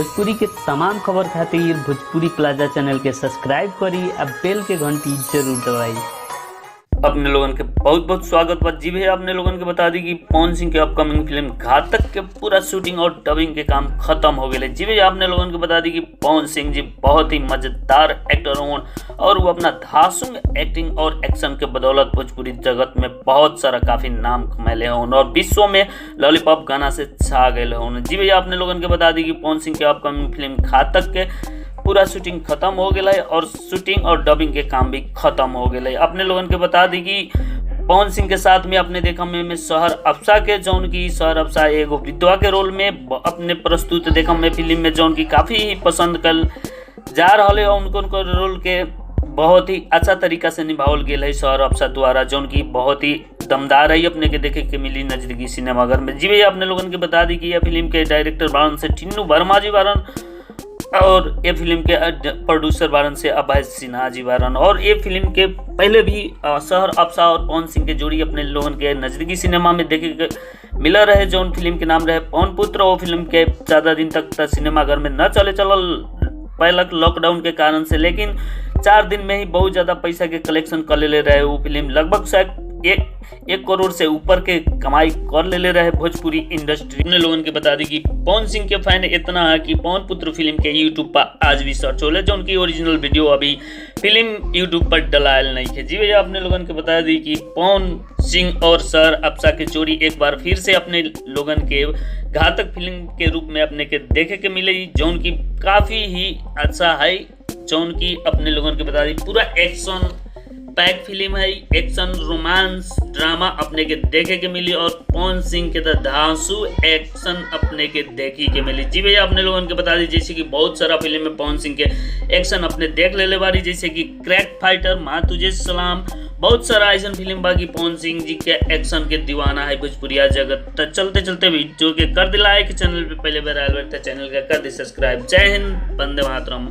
भोजपुरी के तमाम खबर खातिर भोजपुरी प्लाजा चैनल के सब्सक्राइब करी और बेल के घंटी जरूर दबाई। अपने लोगन के बहुत बहुत स्वागत बा। जी भैया, अपने लोगन के बता दी कि पवन सिंह के अपकमिंग फिल्म घातक के पूरा शूटिंग और डबिंग के काम खत्म हो गए। जी भैया, अपने लोगन के बता दी कि पवन सिंह जी बहुत ही मजेदार एक्टर हों और वो अपना धांसुक एक्टिंग और एक्शन के बदौलत भोजपुरी जगत में बहुत सारा काफी नाम कमाए हों और विश्व में लॉलीपॉप गाना से छा गए हों। जी भैया, अपने लोगन के बता दी कि पवन सिंह के अपकमिंग फिल्म घातक के पूरा शूटिंग खत्म हो गया है और शूटिंग और डबिंग के काम भी खत्म हो गए। अपने लोगन के बता दी कि पवन सिंह के साथ में अपने देखा में शहर अफसा के जौन की शहर अफसा एगो विधवा के रोल में अपने प्रस्तुत देखा में फिल्म में जौन की काफ़ी ही पसंद कल जा रहा है। उनको रोल के बहुत ही अच्छा तरीका से निभावल गया है शहर अफसा द्वारा, जौन की बहुत ही दमदार है अपने के देखे के मिली नजदीकी सिनेमाघर में। जी भैया, अपने लोगन के बता दी कि यह फिल्म के डायरेक्टर बारन से टिन्नू वर्मा जी बारन और ये फिल्म के प्रोड्यूसर बारन से अभय सिन्हा जी बारन। और ये फिल्म के पहले भी शहर अफसा और पवन सिंह के जोड़ी अपने लोगन के नज़दीकी सिनेमा में देखे के मिला रहे, जौन फिल्म के नाम रहे पवन पुत्र। वो फिल्म के ज़्यादा दिन तक सिनेमाघर में न चलल पहला लॉकडाउन के कारण से, लेकिन 4 दिन में ही बहुत ज़्यादा पैसा के कलेक्शन कर ले रहे। वो फिल्म लगभग शायद 1 करोड़ से ऊपर के कमाई कर ले रहे भोजपुरी इंडस्ट्री। अपने लोगन के बता दी कि पवन सिंह के फैन इतना है कि पवन पुत्र फिल्म के यूट्यूब पर आज भी सर्च हो ले, जो उनकी ओरिजिनल वीडियो अभी फिल्म यूट्यूब पर डलायल नहीं है। जी भैया, अपने लोगन के बता दी कि पवन सिंह और सर अफसा की जोड़ी एक बार फिर से अपने लोगन के घातक फिल्म के रूप में अपने के देखे के मिले, जौन की काफ़ी ही अच्छा है। जौन की अपने लोगन के बता दी पूरा एक्शन पैक फिल्म है, एक्शन रोमांस ड्रामा अपने के देखे के मिली और पवन सिंह के धांसू एक्शन अपने के देखी के मिली। जी भैया, अपने लोगों के बता दी जैसे कि बहुत सारा फिल्म में पवन सिंह के एक्शन अपने देख ले बारी, जैसे कि क्रैक फाइटर, माँ तुझे सलाम, बहुत सारा ऐसा फिल्म बाकी पवन सिंह जी के एक्शन के दीवाना है भोजपुरिया जगत। तो चलते चलते वीडियो के कर दिला है कि चैनल पे पहले बार आयल चैनल का कर दी सब्सक्राइब। जय हिंद, वंदे मातरम।